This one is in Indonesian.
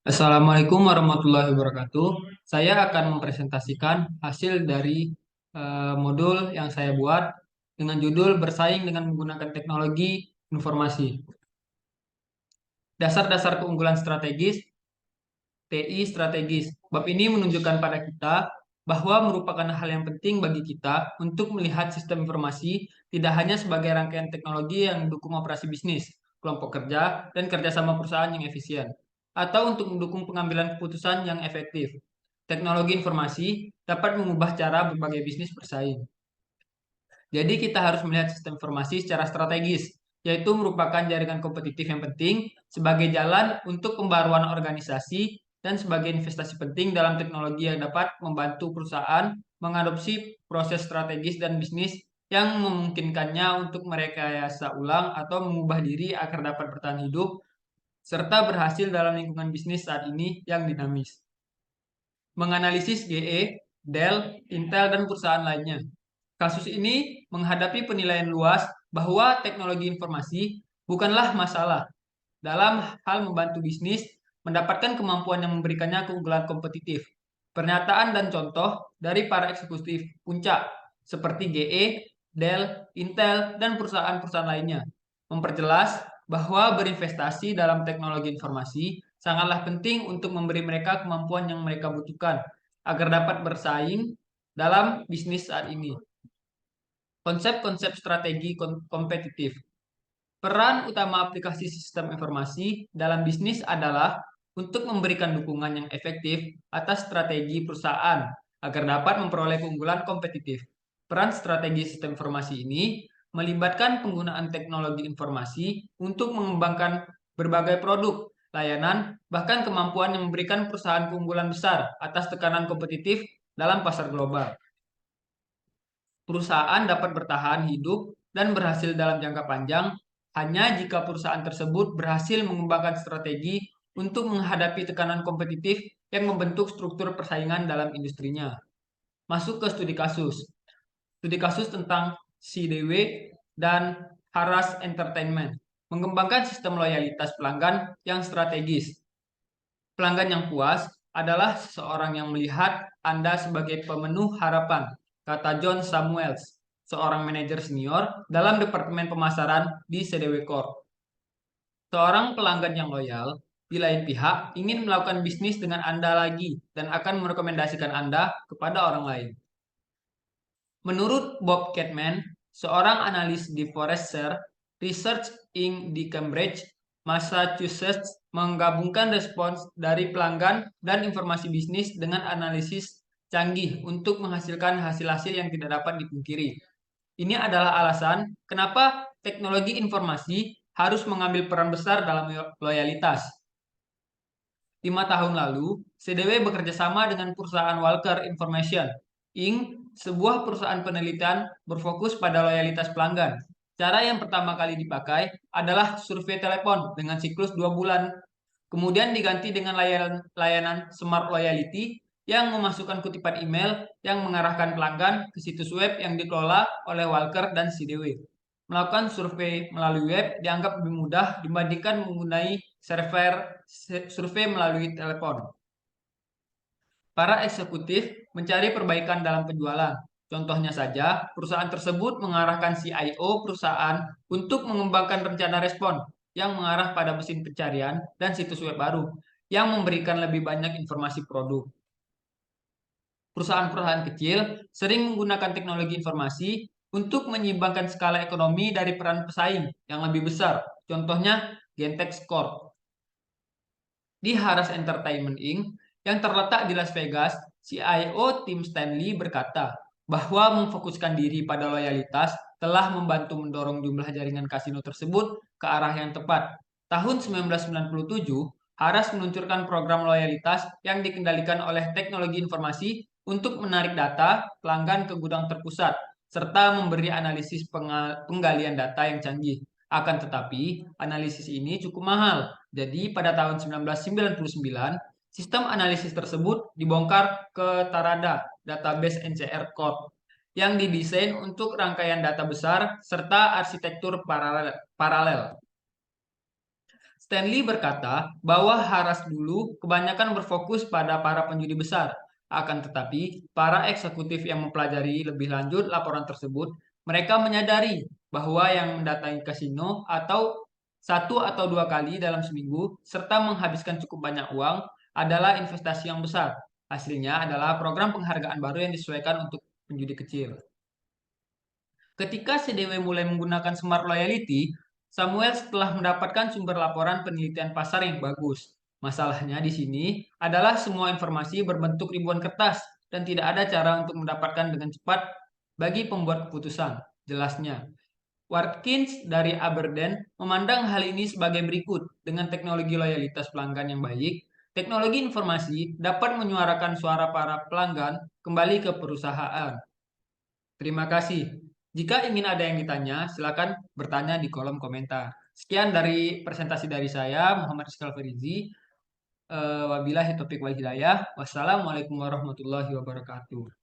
Assalamualaikum warahmatullahi wabarakatuh. Saya akan mempresentasikan hasil dari modul yang saya buat dengan judul Bersaing dengan Menggunakan Teknologi Informasi. Dasar-dasar keunggulan strategis, TI strategis. Bab ini menunjukkan pada kita bahwa merupakan hal yang penting bagi kita untuk melihat sistem informasi tidak hanya sebagai rangkaian teknologi yang mendukung operasi bisnis, kelompok kerja, dan kerjasama perusahaan yang efisien, atau untuk mendukung pengambilan keputusan yang efektif. Teknologi informasi dapat mengubah cara berbagai bisnis bersaing. Jadi kita harus melihat sistem informasi secara strategis, yaitu merupakan jaringan kompetitif yang penting sebagai jalan untuk pembaruan organisasi dan sebagai investasi penting dalam teknologi yang dapat membantu perusahaan mengadopsi proses strategis dan bisnis yang memungkinkannya untuk merekayasa ulang atau mengubah diri agar dapat bertahan hidup serta berhasil dalam lingkungan bisnis saat ini yang dinamis. Menganalisis GE, Dell, Intel, dan perusahaan lainnya. Kasus ini menghadapi penilaian luas bahwa teknologi informasi bukanlah masalah dalam hal membantu bisnis mendapatkan kemampuan yang memberikannya keunggulan kompetitif. Pernyataan dan contoh dari para eksekutif puncak seperti GE, Dell, Intel, dan perusahaan-perusahaan lainnya memperjelas bahwa berinvestasi dalam teknologi informasi sangatlah penting untuk memberi mereka kemampuan yang mereka butuhkan agar dapat bersaing dalam bisnis saat ini. Konsep-konsep strategi kompetitif. Peran utama aplikasi sistem informasi dalam bisnis adalah untuk memberikan dukungan yang efektif atas strategi perusahaan agar dapat memperoleh keunggulan kompetitif. Peran strategi sistem informasi ini melibatkan penggunaan teknologi informasi untuk mengembangkan berbagai produk, layanan, bahkan kemampuan yang memberikan perusahaan keunggulan besar atas tekanan kompetitif dalam pasar global. Perusahaan dapat bertahan hidup dan berhasil dalam jangka panjang hanya jika perusahaan tersebut berhasil mengembangkan strategi untuk menghadapi tekanan kompetitif yang membentuk struktur persaingan dalam industrinya. Masuk ke studi kasus. Studi kasus tentang CDW dan Harras Entertainment. Mengembangkan sistem loyalitas pelanggan yang strategis. Pelanggan yang puas adalah seseorang yang melihat Anda sebagai pemenuh harapan, kata John Samuels, seorang manajer senior dalam Departemen Pemasaran di CDW Corp. Seorang pelanggan yang loyal, di lain pihak, ingin melakukan bisnis dengan Anda lagi dan akan merekomendasikan Anda kepada orang lain. Menurut Bob Catman, seorang analis di Forrester Research Inc. di Cambridge, Massachusetts, menggabungkan respons dari pelanggan dan informasi bisnis dengan analisis canggih untuk menghasilkan hasil-hasil yang tidak dapat dipungkiri. Ini adalah alasan kenapa teknologi informasi harus mengambil peran besar dalam loyalitas. 5 tahun lalu, CDW bekerja sama dengan perusahaan Walker Information, Inc., sebuah perusahaan penelitian berfokus pada loyalitas pelanggan. Cara yang pertama kali dipakai adalah survei telepon dengan siklus 2 bulan. Kemudian diganti dengan layanan Smart Loyalty yang memasukkan kutipan email yang mengarahkan pelanggan ke situs web yang dikelola oleh Walker dan CDW. Melakukan survei melalui web dianggap lebih mudah dibandingkan menggunakan server survei melalui telepon. Para eksekutif mencari perbaikan dalam penjualan. Contohnya saja, perusahaan tersebut mengarahkan CIO perusahaan untuk mengembangkan rencana respon yang mengarah pada mesin pencarian dan situs web baru yang memberikan lebih banyak informasi produk. Perusahaan-perusahaan kecil sering menggunakan teknologi informasi untuk menyeimbangkan skala ekonomi dari peran pesaing yang lebih besar. Contohnya Gentex Corp. Di Harras Entertainment Inc. yang terletak di Las Vegas, CIO Tim Stanley berkata bahwa memfokuskan diri pada loyalitas telah membantu mendorong jumlah jaringan kasino tersebut ke arah yang tepat. Tahun 1997, Harras meluncurkan program loyalitas yang dikendalikan oleh teknologi informasi untuk menarik data pelanggan ke gudang terpusat, serta memberi analisis penggalian data yang canggih. Akan tetapi, analisis ini cukup mahal. Jadi, pada tahun 1999, sistem analisis tersebut dibongkar ke Tarada, database NCR Corp, yang didesain untuk rangkaian data besar serta arsitektur paralel. Stanley berkata bahwa Haras dulu kebanyakan berfokus pada para penjudi besar. Akan tetapi, para eksekutif yang mempelajari lebih lanjut laporan tersebut, mereka menyadari bahwa yang mendatangi kasino satu atau dua kali dalam seminggu serta menghabiskan cukup banyak uang adalah investasi yang besar. Hasilnya adalah program penghargaan baru yang disesuaikan untuk penjudi kecil. Ketika CDW mulai menggunakan Smart Loyalty, Samuel setelah mendapatkan sumber laporan penelitian pasar yang bagus. Masalahnya di sini adalah semua informasi berbentuk ribuan kertas dan tidak ada cara untuk mendapatkan dengan cepat bagi pembuat keputusan. Jelasnya, Watkins dari Aberdeen memandang hal ini sebagai berikut. Dengan teknologi loyalitas pelanggan yang baik, teknologi informasi dapat menyuarakan suara para pelanggan kembali ke perusahaan. Terima kasih. Jika ingin ada yang ditanya, silakan bertanya di kolom komentar. Sekian dari presentasi dari saya, Muhammad Rizal Farizi. Wabillahi taufiq wal hidayah. Wassalamualaikum warahmatullahi wabarakatuh.